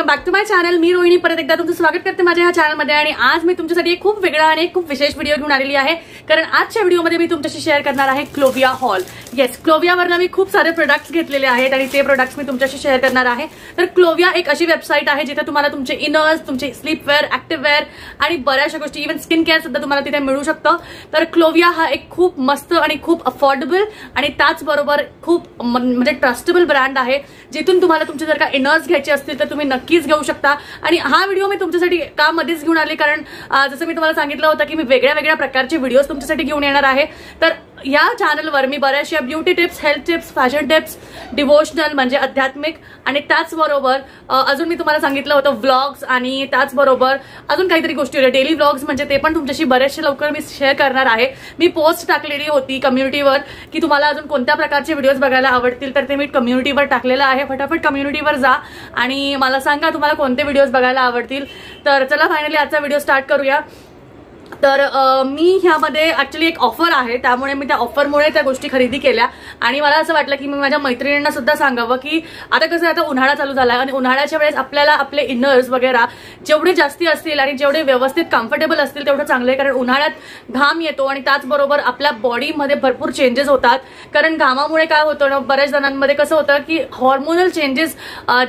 Back to my channel. मी रोहिणी परत एकदा तुमचं स्वागत करते माझ्या ह्या चॅनलमध्ये। आणि आज मी तुमच्यासाठी एक खूप वेगळा आणि खूप विशेष व्हिडिओ घेऊन आलेली आहे, कारण आजच्या व्हिडिओमध्ये मी तुमच्याशी शेअर करणार आहे क्लोविया हॉल। येस, क्लोवियावरनं मी खूप सारे प्रोडक्ट्स घेतलेले आहेत आणि ते प्रोडक्ट्स मी तुमच्याशी शेअर करणार आहे। तर क्लोविया एक अशी वेबसाईट आहे जिथे तुम्हाला तुमचे इनर्स, तुमचे स्लीपवेअर, ऍक्टिव्हवेअर आणि बऱ्याचशा गोष्टी, इव्हन स्किन केअर सुद्धा तुम्हाला तिथे मिळू शकतं। तर क्लोविया हा एक खूप मस्त आणि खूप अफोर्डेबल आणि त्याचबरोबर खूप म्हणजे ट्रस्टेबल ब्रँड आहे, जिथून तुम्हाला तुमचे जर का इनर्स घ्यायचे असतील तर तुम्ही नक्कीच घेऊ शकता। आणि हा व्हिडिओ मी तुमच्यासाठी का मध्येच घेऊन आले, कारण जसं मी तुम्हाला सांगितलं होतं की मी वेगळ्या प्रकारचे व्हिडिओज तुमच्यासाठी घेऊन येणार आहे। तर या चॅनलवर मी बऱ्याचशा beauty tips, health tips, fashion tips, devotional म्हणजे आध्यात्मिक, आणि त्याचबरोबर अजून मी तुम्हाला सांगितलं होतं व्लॉग्स, आणि त्याचबरोबर अजून काहीतरी गोष्टी होत्या डेली व्लॉग्स, म्हणजे ते पण तुमच्याशी बरेचसे लवकर मी शेअर करणार आहे। मी पोस्ट टाकलेली होती कम्युनिटीवर की तुम्हाला अजून कोणत्या प्रकारचे व्हिडिओज बघायला आवडतील, तर ते मी कम्युनिटीवर टाकलेलं आहे। फटाफट कम्युनिटीवर जा आणि मला सांगा तुम्हाला कोणते व्हिडिओज बघायला आवडतील। तर चला फायनली आजचा व्हिडिओ स्टार्ट करूया। तर मी ह्यामध्ये ऍक्च्युली एक ऑफर आहे, त्यामुळे मी त्या ऑफरमुळे त्या गोष्टी खरेदी केल्या। आणि मला असं वाटलं की मी माझ्या मैत्रिणींना सुद्धा सांगावं की आता कसं, आता उन्हाळा चालू झाला आणि उन्हाळ्याच्या वेळेस आपल्याला आपले इनर्स वगैरे जेवढे जास्ती असतील आणि जेवढे व्यवस्थित कम्फर्टेबल असतील तेवढं चांगलं आहे, कारण उन्हाळ्यात घाम येतो आणि त्याचबरोबर आपल्या बॉडीमध्ये भरपूर चेंजेस होतात। कारण घामामुळे काय होतं ना, बऱ्याच जणांमध्ये कसं होतं की हॉर्मोनल चेंजेस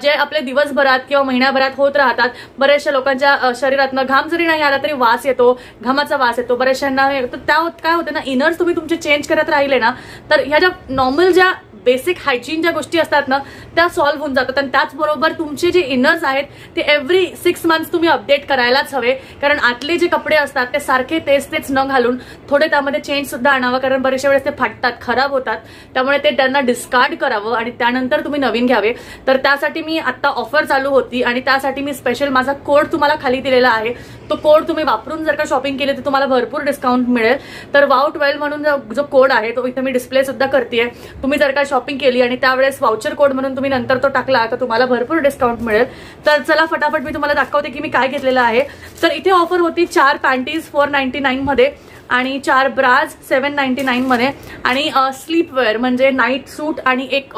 जे आपले दिवसभरात किंवा महिन्याभरात होत राहतात। बऱ्याचशा लोकांच्या शरीरातनं घाम जरी नाही आला तरी वास येतो, घामाचा वास येतो बऱ्याचशांना। तर त्या काय होतं ना, इनर्स तुम्ही तुमचे चेंज करत राहिले ना, तर ह्या ज्या नॉर्मल ज्या बेसिक हायजीन ज्या गोष्टी असतात ना त्या सॉल्व्ह होऊन जातात। आणि त्याचबरोबर तुमचे जे इनर्स आहेत ते एव्हरी 6 मंथ्स तुम्ही अपडेट करायलाच हवे, कारण आतले जे कपडे असतात ते सारखे तेच न घालून थोडे त्यामध्ये चेंज सुद्धा आणावं, कारण बरेचशा वेळेस ते फाटतात, खराब होतात। त्यामुळे ते त्यांना डिस्कार्ड करावं आणि त्यानंतर तुम्ही नवीन घ्यावे। तर त्यासाठी मी आता ऑफर चालू होती आणि त्यासाठी मी स्पेशल माझा कोड तुम्हाला खाली दिलेला आहे। तो कोड तुम्ही वापरून जर का शॉपिंग केली तर तुम्हाला भरपूर डिस्काउंट मिळेल। तर वाव12 म्हणून जो कोड आहे तो इथे मी डिस्प्ले सुद्धा करतेय। तुम्ही जर का शॉपिंग केली आणि त्यावेळेस वाउचर कोड म्हणून तुम्ही नंतर तो टाकला तर तुम्हाला भरपूर डिस्काउंट मिळेल। तर चला फटाफट मी तुम्हाला दाखवते की मी काय घेतलेलं आहे। तर इथे ऑफर होती 4 पॅन्टीज 499 मध्ये आणि 4 ब्राज 799 मध्ये, आणि स्लीपवेअर म्हणजे नाईट सूट आणि एक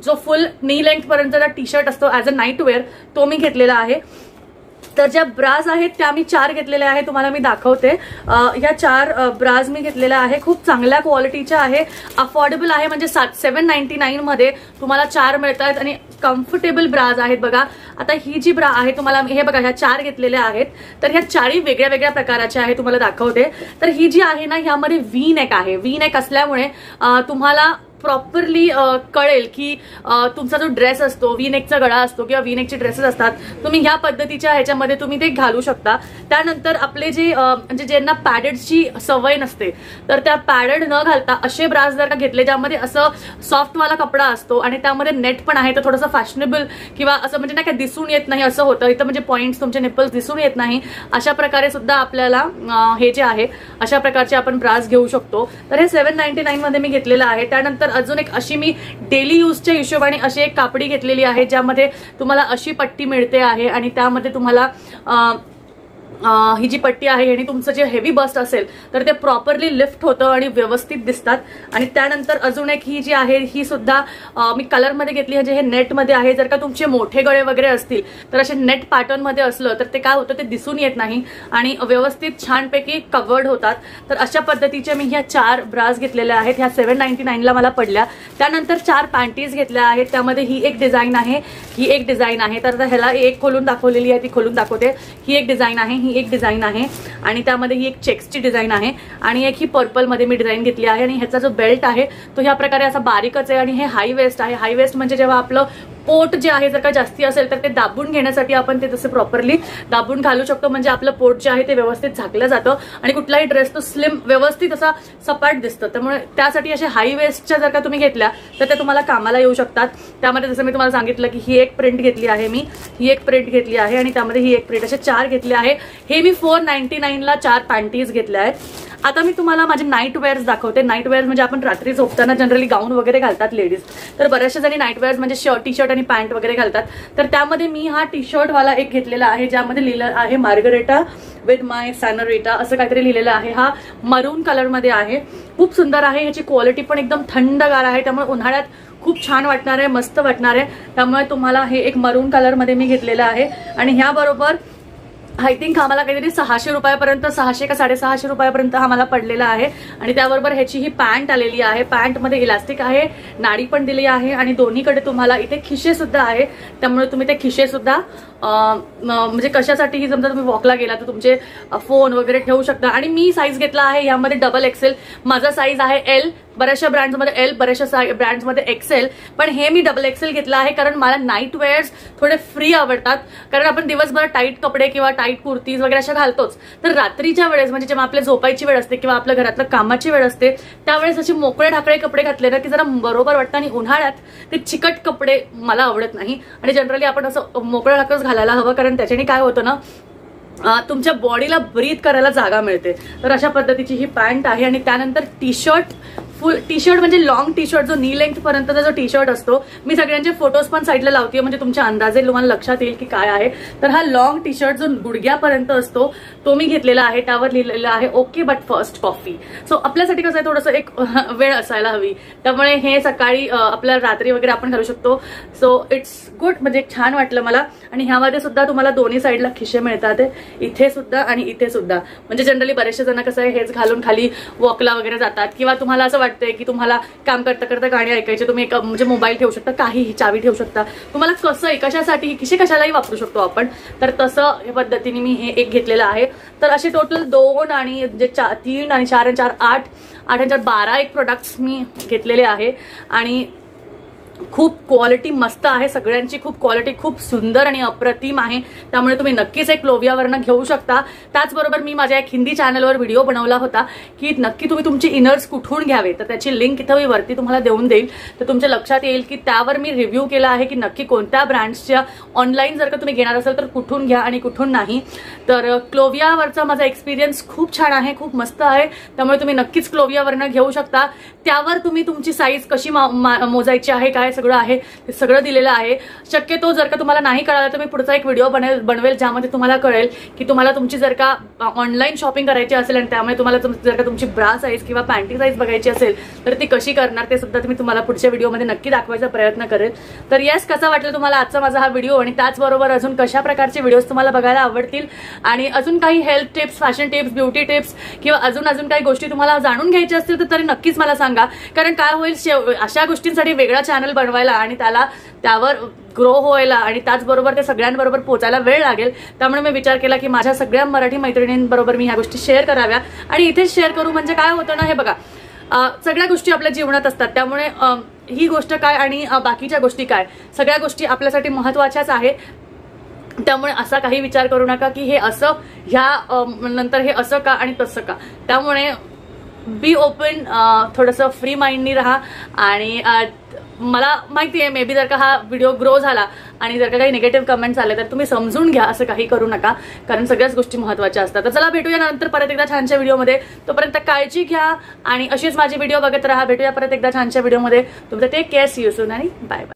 जो फुल नी लेंथ पर्यंतचा टी शर्ट असतो ऍज अ नाईट वेअर तो मी घेतलेला आहे। तर ज्या ब्राज आहेत त्या मी 4 घेतलेल्या आहे, तुम्हाला मी दाखवते। ह्या 4 ब्राज मी घेतलेल्या आहे, खूप चांगल्या क्वालिटीच्या आहे, अफोर्डेबल आहे, म्हणजे 799 मध्ये तुम्हाला 4 मिळतात आणि कम्फर्टेबल ब्राज आहेत। बघा आता ही जी ब्रा आहे तुम्हाला, हे बघा ह्या 4 घेतलेल्या आहेत, तर ह्या 4ही वेगळ्या प्रकाराच्या आहे, तुम्हाला दाखवते। तर ही जी आहे ना ह्यामध्ये व्ही नेक आहे, व्ही नेक असल्यामुळे तुम्हाला प्रॉपरली कळेल की तुमचा जो ड्रेस असतो, व्ही नेकचा गळा असतो किंवा व्ही नेकचे ड्रेसेस असतात, तुम्ही ह्या पद्धतीच्या ह्याच्यामध्ये तुम्ही ते घालू शकता। त्यानंतर आपले जे म्हणजे ज्यांना पॅडेडची सवय नसते तर त्या पॅडेड न घालता असे ब्रास जर का घेतले ज्यामध्ये असं सॉफ्टवाला कपडा असतो आणि त्यामध्ये नेट पण आहे, तर थोडंसं फॅशनेबल किंवा असं म्हणजे नाही का दिसून येत नाही असं होतं इथं, म्हणजे पॉइंट्स तुमचे निपल्स दिसून येत नाही, अशा प्रकारे सुद्धा आपल्याला हे जे आहे अशा प्रकारचे आपण ब्रास घेऊ शकतो। तर हे 799 मध्ये मी घेतलेलं आहे। त्यानंतर अजून एक अशी मी डेली यूजच्या हिशोबाने अशी एक कापडी घेतलेली आहे, ज्यामध्ये तुम्हाला अशी पट्टी मिळते आहे आणि त्यामध्ये तुम्हाला ही जी पट्टी आहे आणि तुमचं जे हेवी बस्ट असेल तर ते प्रॉपरली लिफ्ट होतं आणि व्यवस्थित दिसतात। आणि त्यानंतर अजून एक ही जी आहे ही सुद्धा मी कलर मध्ये घेतली आहे, जे हे नेट मध्ये आहे। जर का तुमचे मोठे गळे वगैरे असतील तर असे नेट पॅटर्न मध्ये असलं तर ते काय होतं, ते दिसून येत नाही आणि व्यवस्थित छानपैकी कव्हर्ड होतात। तर अशा पद्धतीचे मी ह्या 4 ब्रास घेतलेल्या आहेत, ह्या 799 ला मला पडल्या। त्यानंतर 4 पॅन्टीज घेतल्या आहेत, त्यामध्ये ही एक डिझाईन आहे, ही एक डिझाईन आहे। तर ह्याला एक खोलून दाखवलेली आहे, ती खोलून दाखवते। ही एक डिझाईन आहे, ही एक डिझाईन आहे, आणि त्यामध्ये ही एक चेक्सची डिझाईन आहे, आणि एक ही पर्पल मध्ये मी डिझाईन घेतली आहे। आणि ह्याचा जो बेल्ट आहे तो ह्या प्रकारे असा बारीकच आहे, आणि हे हाय वेस्ट आहे। हाय वेस्ट म्हणजे जेव्हा आपलं पोट जे आहे जर का जास्ती असेल तर ते दाबून घेण्यासाठी आपण ते तसे प्रॉपरली दाबून घालू शकतो, म्हणजे आपलं पोट जे आहे ते व्यवस्थित झाकलं जातं आणि कुठलाही ड्रेस तो स्लिम व्यवस्थित असा सपाट दिसतं। त्यामुळे त्यासाठी असे हाय वेस्टच्या जर का तुम्ही घेतल्या तर ते तुम्हाला कामाला येऊ शकतात। त्यामध्ये जसं मी तुम्हाला सांगितलं की ही एक प्रिंट घेतली आहे, मी ही एक प्रिंट घेतली आहे आणि त्यामध्ये ही एक प्रिंट, असे 4 घेतले आहे। हे मी 499 ला 4 पॅन्टीज घेतल्या आहेत। आता मी तुम्हाला माझे नाईट वेअर्स दाखवते. नाईट वेअर्स म्हणजे आपण रात्री झोपताना जनरली गाऊन वगैरे घालतात लेडीज, तर बऱ्याचशा जणी नाईट वेअर्स म्हणजे टी शर्ट आणि पॅन्ट वगैरे घालतात. तर त्यामध्ये मी हा टी शर्ट वाला एक घेतलेला आहे, ज्यामध्ये लिहिलं आहे मार्गरेटा विथ माय सॅनोरेटा असं काहीतरी लिहिलेलं आहे. हा मरून कलर मध्ये आहे, खूप सुंदर आहे. ह्याची क्वालिटी पण एकदम थंडगार आहे, त्यामुळे उन्हाळ्यात खूप छान वाटणार आहे, मस्त वाटणार आहे. त्यामुळे तुम्हाला हे एक मरून कलर मध्ये मी घेतलेलं आहे. आणि ह्याबरोबर आय थिंक आम्हाला काहीतरी 600 रुपयापर्यंत, 600 का 650 रुपयापर्यंत हा मला पडलेला आहे. आणि त्याबरोबर ह्याची ही पॅन्ट आलेली आहे. पॅन्टमध्ये इलास्टिक आहे, नाडी पण दिली आहे आणि दोन्हीकडे तुम्हाला इथे खिशे सुद्धा आहे. त्यामुळे तुम्ही ते खिशे सुद्धा म्हणजे कशासाठीही समजा तुम्ही वॉकला गेला तर तुमचे फोन वगैरे ठेवू शकता. आणि मी साईज घेतला आहे यामध्ये डबल एक्सेल. माझा साईज आहे एल, बऱ्याचशा ब्रँड्समध्ये एल, बऱ्याचशा ब्रँड्समध्ये एक्सेल, पण हे मी डबल एक्सेल घेतला आहे कारण मला नाईट वेअर्स थोडे फ्री आवडतात. कारण आपण दिवसभर टाईट कपडे किंवा टाईट कुर्तीज वगैरे अशा घालतोच, तर रात्रीच्या वेळेस म्हणजे जेव्हा आपल्या झोपायची वेळ असते किंवा आपल्या घरातलं कामाची वेळ असते त्यावेळेस असे मोकळे ढाकळे कपडे घातले ना की जरा बरोबर वाटतं. आणि उन्हाळ्यात ते चिकट कपडे मला आवडत नाही आणि जनरली आपण असं मोकळं ढाकळच घालायला हवं, कारण त्याच्याने काय होतं ना तुमच्या बॉडीला ब्रीथ करायला जागा मिळते. तर अशा पद्धतीची ही पॅन्ट आहे. आणि त्यानंतर टी शर्ट, फुल टी शर्ट म्हणजे लॉंग टी शर्ट, जो नी लेंथ पर्यंतचा जो टी शर्ट असतो, मी सगळ्यांचे फोटोज पण साईडला लावते म्हणजे तुमच्या अंदाजे तुम्हाला लक्षात येईल की काय आहे. तर हा लॉंग टी शर्ट जो गुडघ्यापर्यंत असतो तो मी घेतलेला आहे. त्यावर लिहिलेलं आहे okay but first coffee. So आपल्यासाठी कसं आहे, थोडंसं एक वेळ असायला हवी, त्यामुळे हे सकाळी आपल्या रात्री वगैरे आपण घालू शकतो. सो इट्स गुड, म्हणजे छान वाटलं मला. आणि ह्यामध्ये सुद्धा तुम्हाला दोन्ही साईडला खिशे मिळतात, इथे सुद्धा आणि इथे सुद्धा. म्हणजे जनरली बरेचसे जण कसं आहे हेच घालून खाली वॉकला वगैरे जातात, किंवा तुम्हाला असं वाटतंय की तुम्हाला काम करता करता गाणी ऐकायचे, तुम्ही एक म्हणजे मोबाईल ठेवू शकता, काही चावी ठेवू शकता, तुम्हाला कसं कशासाठी खिशे कशालाही वापरू शकतो आपण. तर तसं या पद्धतीने मी हे एक घेतलेलं आहे. तर असे टोटल 2 आणि 3 आणि 4 आणि 4 8 8 आणि 4 12 एक प्रोडक्ट्स मी घेतलेले आहे. आणि खूप क्वालिटी मस्त आहे, सगळ्यांची खूप क्वालिटी खूप सुंदर आणि अप्रतिम आहे. त्यामुळे तुम्ही नक्कीच एक क्लोवियावरनं घेऊ शकता. त्याचबरोबर मी माझ्या एक हिंदी चॅनलवर व्हिडिओ बनवला होता की नक्की तुम्ही तुमचे इनर्स कुठून घ्यावे, तर त्याची लिंक इथं मी वरती तुम्हाला देऊन देईल, तर तुमच्या लक्षात येईल की त्यावर मी रिव्ह्यू केला आहे की नक्की कोणत्या ब्रँड्सच्या ऑनलाईन जर का तुम्ही घेणार असाल तर कुठून घ्या आणि कुठून नाही. तर क्लोवियावरचा माझा एक्सपिरियन्स खूप छान आहे, खूप मस्त आहे. त्यामुळे तुम्ही नक्कीच क्लोवियावरनं घेऊ शकता. त्यावर तुम्ही तुमची साईज कशी मोजायची आहे, काय सगळं आहे ते सगळं दिलेलं आहे. शक्यतो जर का तुम्हाला नाही कळालं तर मी पुढचा एक व्हिडिओ बनवेल ज्यामध्ये तुम्हाला कळेल की तुम्हाला तुमची जर का ऑनलाईन शॉपिंग करायची असेल आणि त्यामुळे तुम्हाला जर का तुमची ब्रा साईज किंवा पॅन्टी साईज बघायची असेल तर ती कशी करणार ते सुद्धा मी तुम्हाला पुढच्या व्हिडिओमध्ये नक्की दाखवायचा प्रयत्न करेल. तर येस, कसा वाटलं तुम्हाला आजचा माझा हा व्हिडिओ, आणि त्याचबरोबर अजून कशा प्रकारचे व्हिडिओज तुम्हाला बघायला आवडतील, आणि अजून काही health tips, fashion tips, beauty tips किंवा अजून काही गोष्टी तुम्हाला जाणून घ्यायच्या असतील तर तरी नक्कीच मला सांगा. कारण काय होईल, अशा गोष्टींसाठी वेगळा चॅनल बनवायला आणि त्यावर ग्रो व्हायला आणि त्याचबरोबर ते सगळ्यांबरोबर पोहोचायला वेळ लागेल. त्यामुळे मी विचार केला की माझ्या सगळ्या मराठी मैत्रिणींबरोबर मी ह्या गोष्टी शेअर कराव्या. आणि इथेच शेअर करू म्हणजे काय होतं ना, हे बघा, सगळ्या गोष्टी आपल्या जीवनात असतात, त्यामुळे ही गोष्ट काय आणि बाकीच्या गोष्टी काय, सगळ्या गोष्टी आपल्यासाठी महत्त्वाच्याच आहेत. त्यामुळे असा काही विचार करू नका की हे असं, ह्या नंतर हे असं का आणि तसं का. त्यामुळे बी ओपन, थोडंसं फ्री माइंडनी राहा. आणि मला माहिती आहे मे बी जर का हा व्हिडिओ ग्रो झाला आणि जर का काही निगेटिव्ह कमेंट्स आले तर तुम्ही समजून घ्या, असं काही करू नका, कारण सगळ्याच गोष्टी महत्त्वाच्या असतात. तर चला, भेटूया नंतर परत एकदा छानच्या व्हिडिओमध्ये. तोपर्यंत काळजी घ्या आणि अशीच माझी व्हिडिओ बघत राहा. भेटूया परत एकदा छानच्या व्हिडिओमध्ये. तुमचं take care, see you soon आणि बाय बाय.